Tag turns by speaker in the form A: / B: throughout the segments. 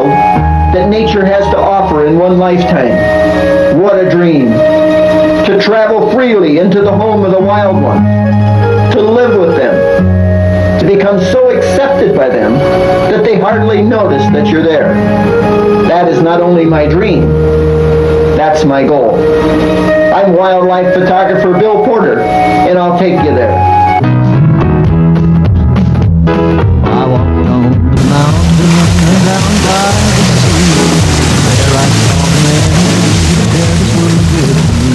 A: world that nature has to offer in one lifetime. What a dream! To travel freely into the home of the wild ones, to live with them, to become so accepted by them that they hardly notice that you're there. That is not only my dream, that's my goal. I'm wildlife photographer Bill Porter, and I'll take you there.
B: I walked on the mountain down by the sea. There I saw the man who shared this world with me.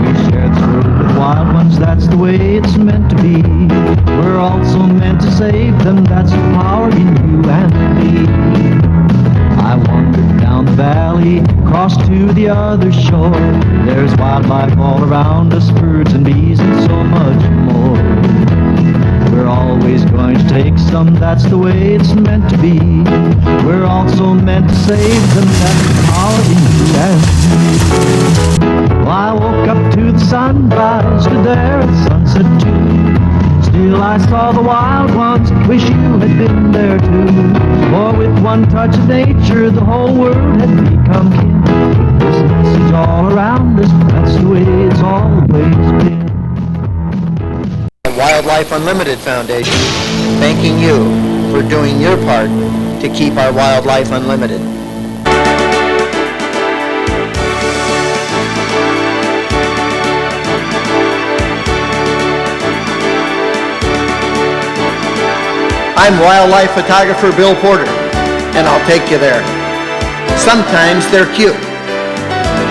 B: We shared this world with wild ones, that's the way it's meant to be. We're also meant to save them, that's the power in you and me. I wandered down the valley, crossed to the other shore. There's wildlife all around us, birds and bees and so much more. We're always going to take some, that's the way it's meant to be. We're also meant to save them, that's the power in you and me. Well, I woke up to the sunrise, stood there at sunset too. Still I saw the wild ones, wish you had been there too. For with one touch of nature, the whole world had become kin. This message all around us, that's the way it's always been.
A: Wildlife Unlimited Foundation, thanking you for doing your part to keep our wildlife unlimited. I'm wildlife photographer Bill Porter, and I'll take you there. Sometimes they're cute.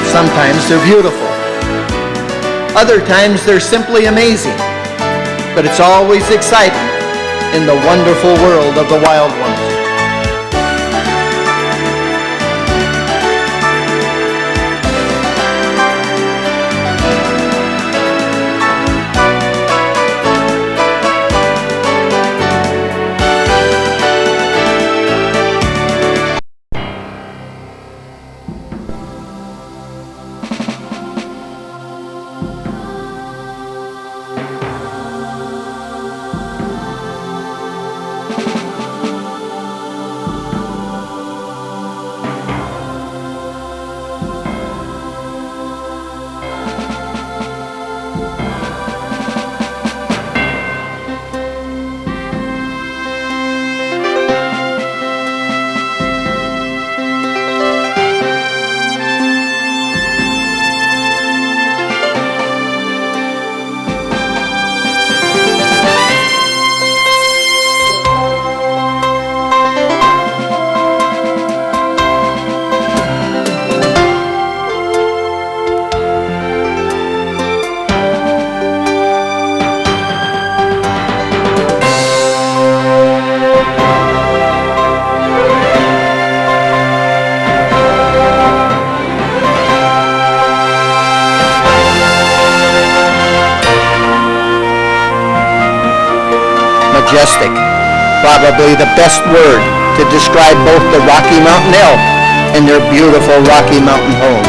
A: Sometimes they're beautiful. Other times they're simply amazing. But it's always exciting in the wonderful world of the wild ones. Majestic, probably the best word to describe both the Rocky Mountain Elk and their beautiful Rocky Mountain home.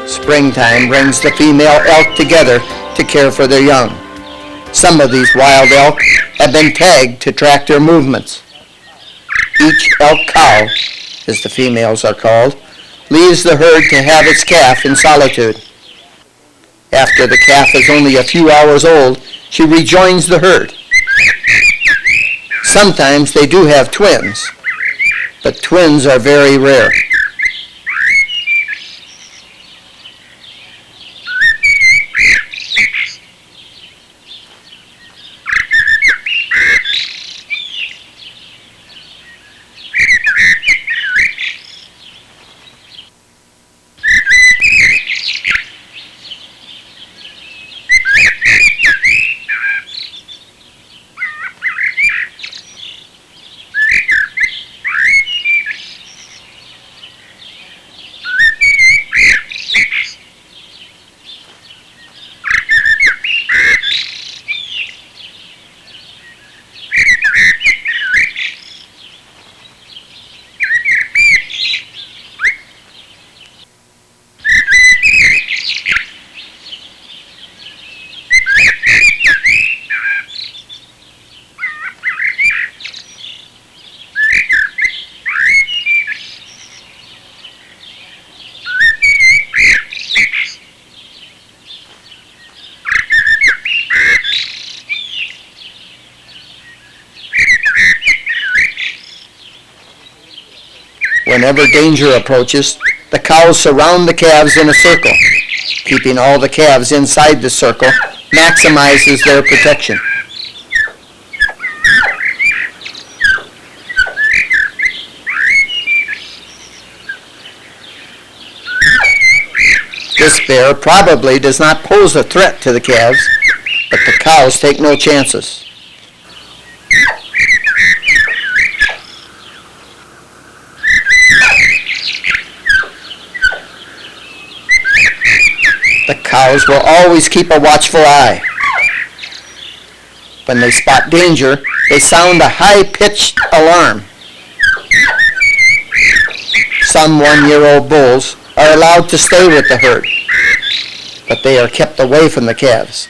A: Springtime brings the female elk together to care for their young. Some of these wild elk have been tagged to track their movements. Each elk cow, as the females are called, leaves the herd to have its calf in solitude. After the calf is only a few hours old, she rejoins the herd. Sometimes they do have twins, but twins are very rare. Whenever danger approaches, the cows surround the calves in a circle. Keeping all the calves inside the circle maximizes their protection. This bear probably does not pose a threat to the calves, but the cows take no chances. The cows will always keep a watchful eye. When they spot danger, they sound a high-pitched alarm. Some 1-year-old bulls are allowed to stay with the herd, but they are kept away from the calves.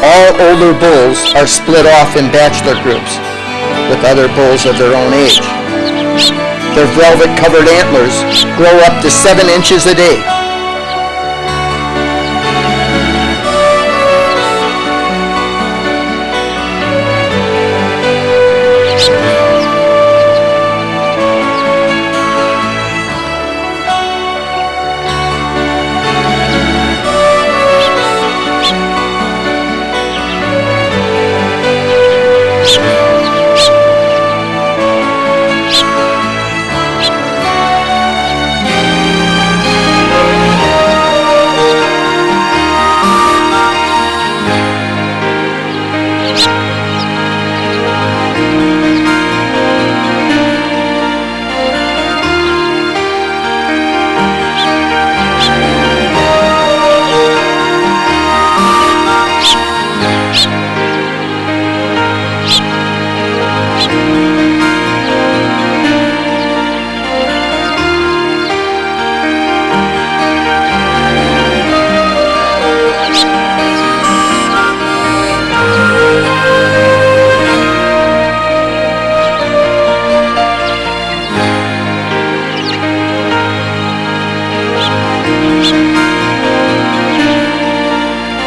A: All older bulls are split off in bachelor groups with other bulls of their own age. Their velvet-covered antlers grow up to 7 inches a day.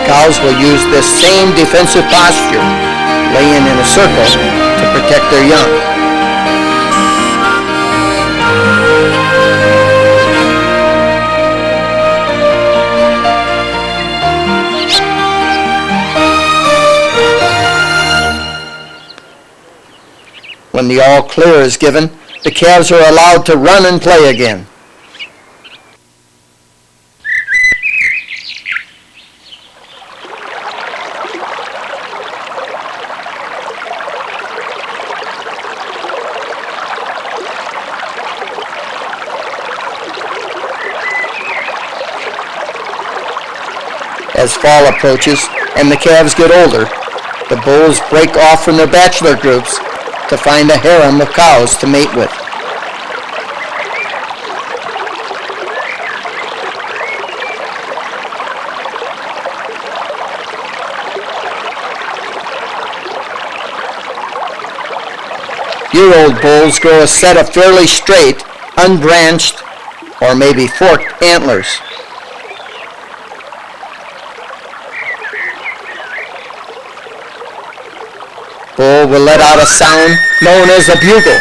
A: Cows will use this same defensive posture, laying in a circle, to protect their young. When the all clear is given, the calves are allowed to run and play again. As fall approaches and the calves get older, the bulls break off from their bachelor groups to find a harem of cows to mate with. Year-old bulls grow a set of fairly straight, unbranched, or maybe forked antlers. Bull will let out a sound known as a bugle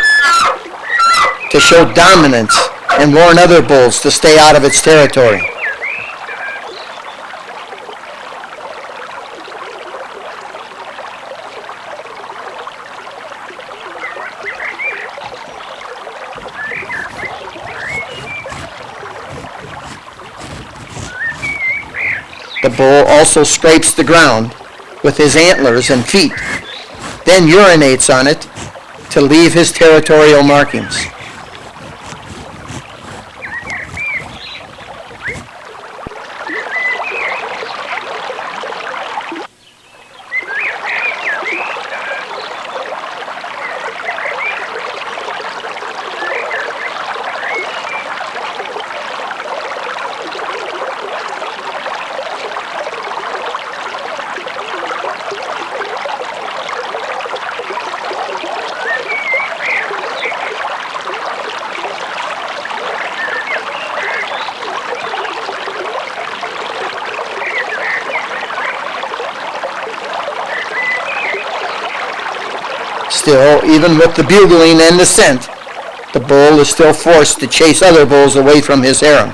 A: to show dominance and warn other bulls to stay out of its territory. The bull also scrapes the ground with his antlers and feet, then urinates on it to leave his territorial markings.
C: Still, even with the bugling and the scent, the bull is still forced to chase other bulls away from his harem.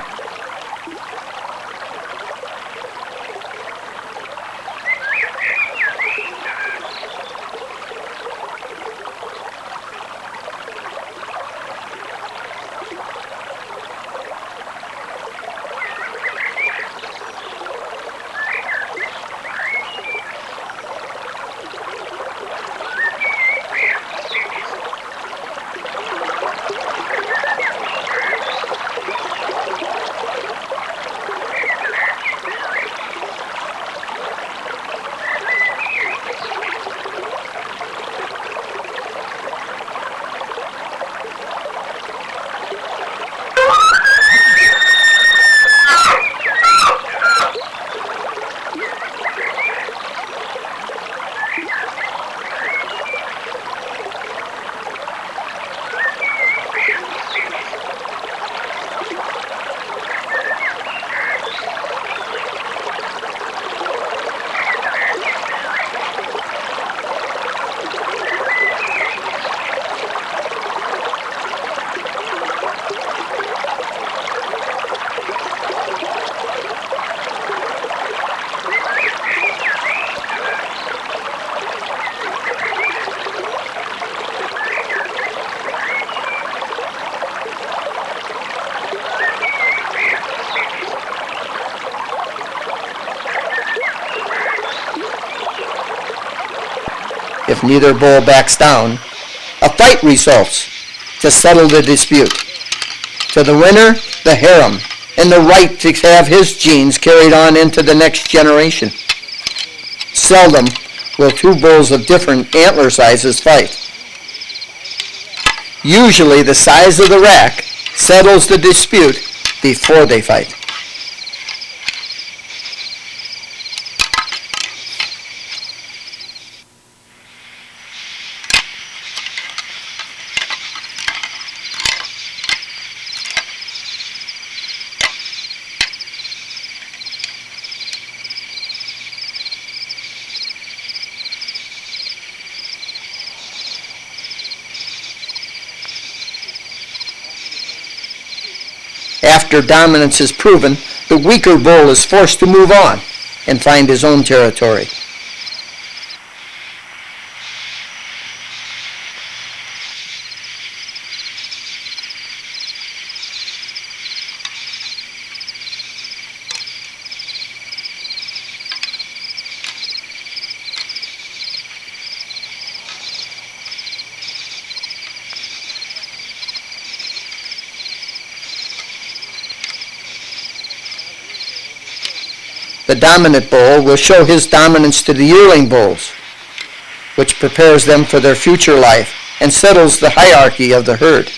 C: If neither bull backs down, a fight results to settle the dispute. To the winner, the harem, and the right to have his genes carried on into the next generation. Seldom will two bulls of different antler sizes fight. Usually the size of the rack settles the dispute before they fight. After dominance is proven, the weaker bull is forced to move on and find his own territory. The dominant bull will show his dominance to the yearling bulls, which prepares them for their future life and settles the hierarchy of the herd.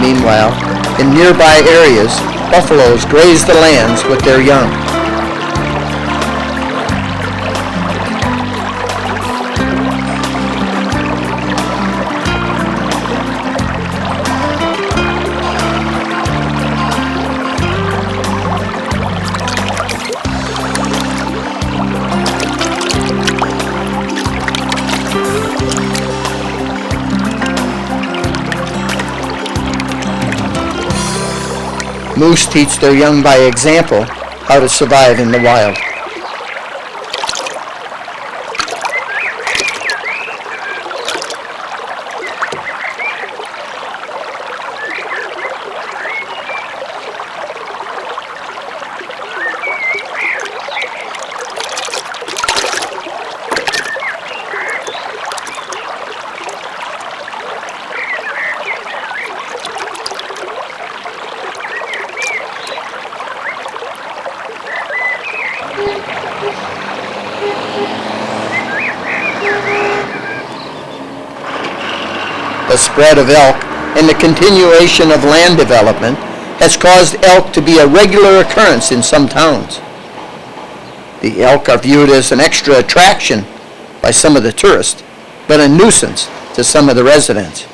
C: Meanwhile, in nearby areas, buffaloes graze the lands with their young. Moose teach their young by example how to survive in the wild. The spread of elk and the continuation of land development has caused elk to be a regular occurrence in some towns. The elk are viewed as an extra attraction by some of the tourists, but a nuisance to some of the residents.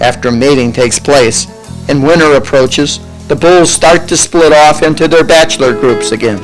C: After mating takes place and winter approaches, the bulls start to split off into their bachelor groups again.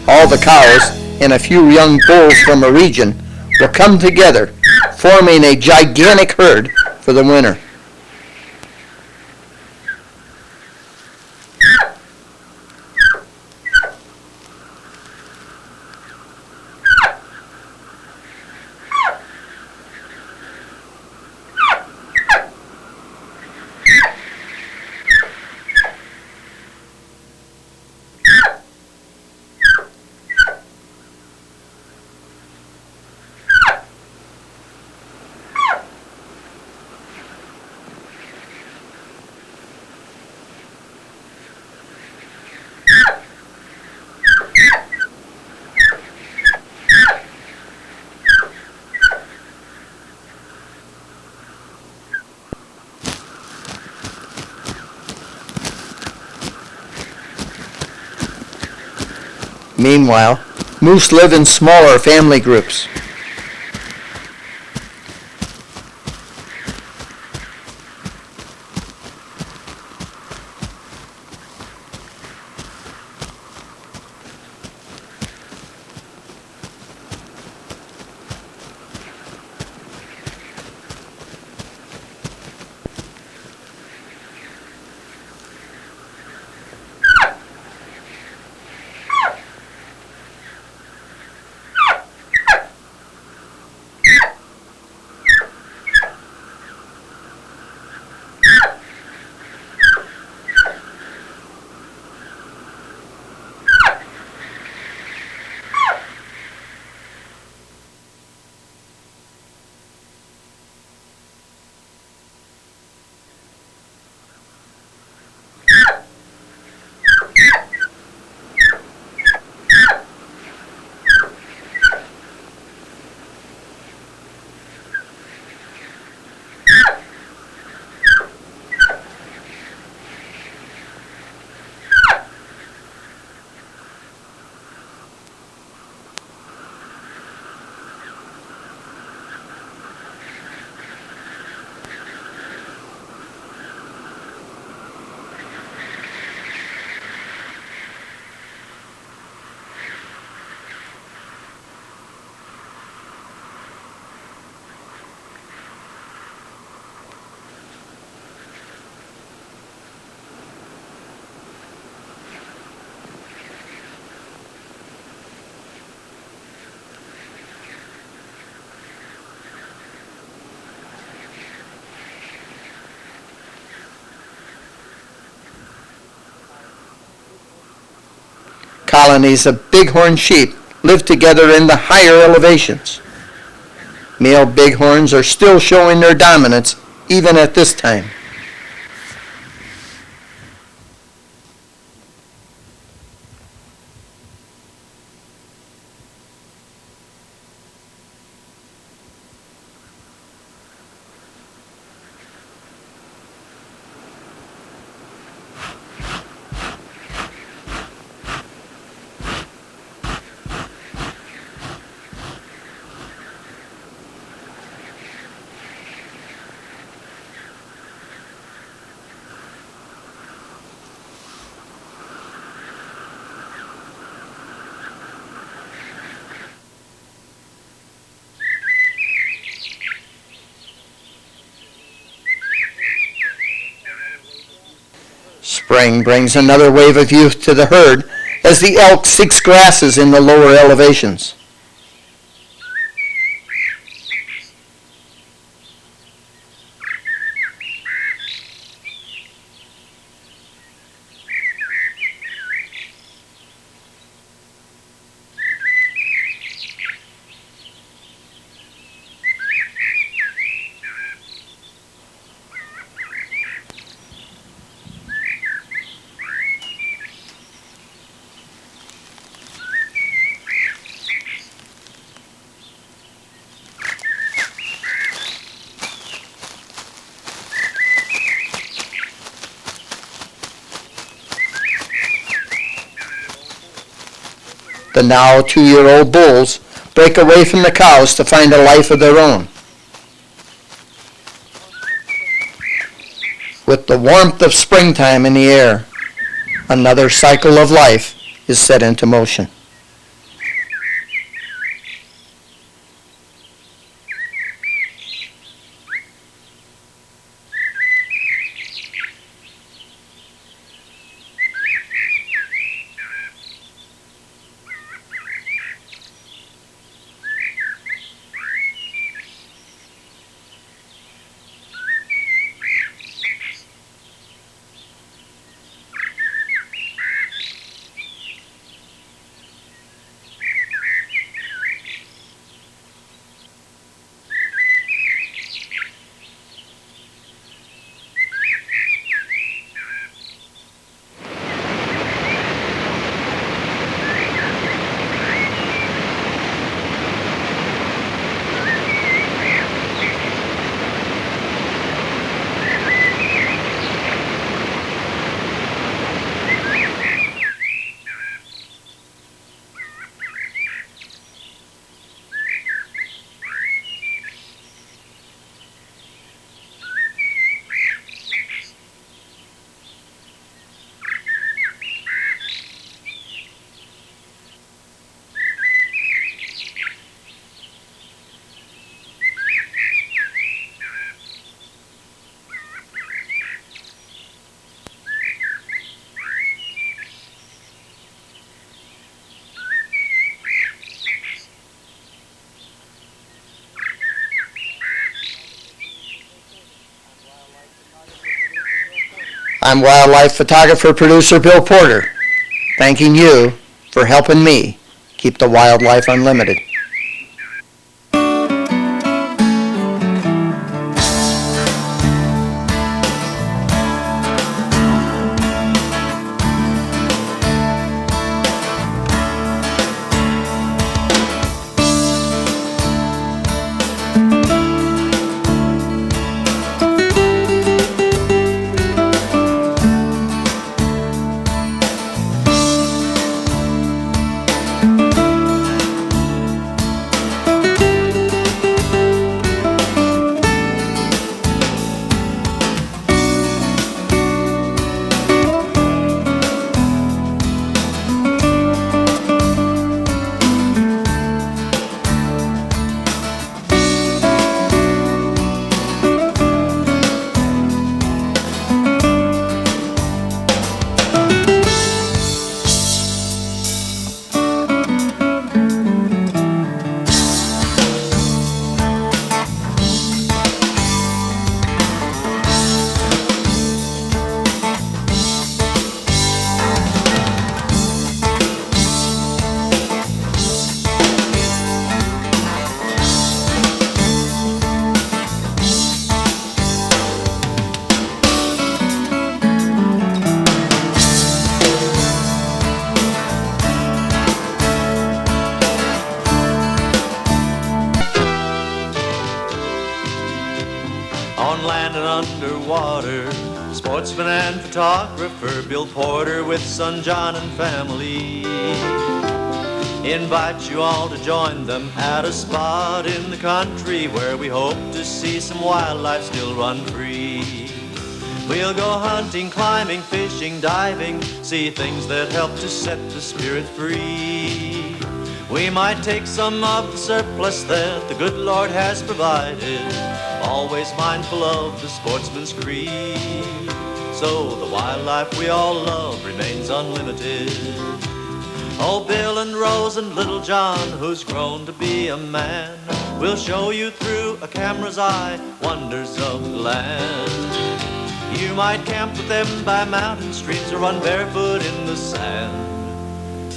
C: All the cows and a few young bulls from a region will come together, forming a gigantic herd for the winter. Meanwhile, moose live in smaller family groups. Colonies of bighorn sheep live together in the higher elevations. Male bighorns are still showing their dominance even at this time. Spring brings another wave of youth to the herd as the elk seeks grasses in the lower elevations. The now 2-year-old bulls break away from the cows to find a life of their own. With the warmth of springtime in the air, another cycle of life is set into motion. I'm wildlife photographer producer Bill Porter, thanking you for helping me keep the wildlife unlimited.
D: underwater. Sportsman and photographer Bill Porter with son John and family invite you all to join them at a spot in the country where we hope to see some wildlife still run free. We'll go hunting, climbing, fishing, diving, see things that help to set the spirit free. We might take some of the surplus that the good Lord has provided, always mindful of the sportsman's creed. So the wildlife we all love remains unlimited. Old Bill and Rose and little John, who's grown to be a man, will show you through a camera's eye wonders of the land. You might camp with them by mountain streams or run barefoot in the sand.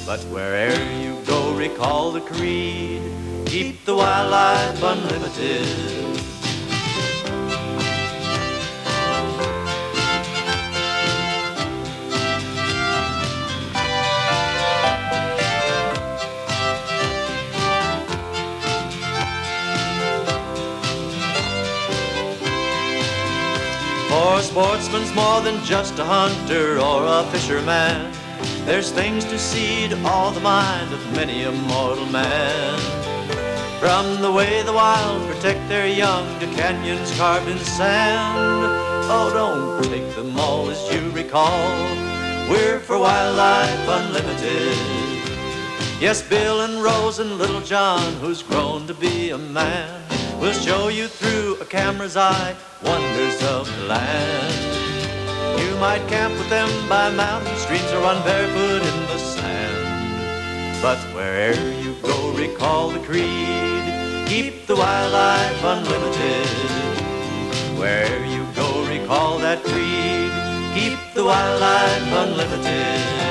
D: But wherever you go, recall the creed, keep the wildlife unlimited. For a sportsman's more than just a hunter or a fisherman. There's things to see to all the mind of many a mortal man. From the way the wild protect their young to canyons carved in sand. Oh, don't take them all as you recall. We're for wildlife unlimited. Yes, Bill and Rose and little John, who's grown to be a man, we'll show you through a camera's eye wonders of the land. You might camp with them by mountain streams or run barefoot in the sand. But wherever you go, recall the creed, keep the wildlife unlimited. Wherever you go, recall that creed, keep the wildlife unlimited.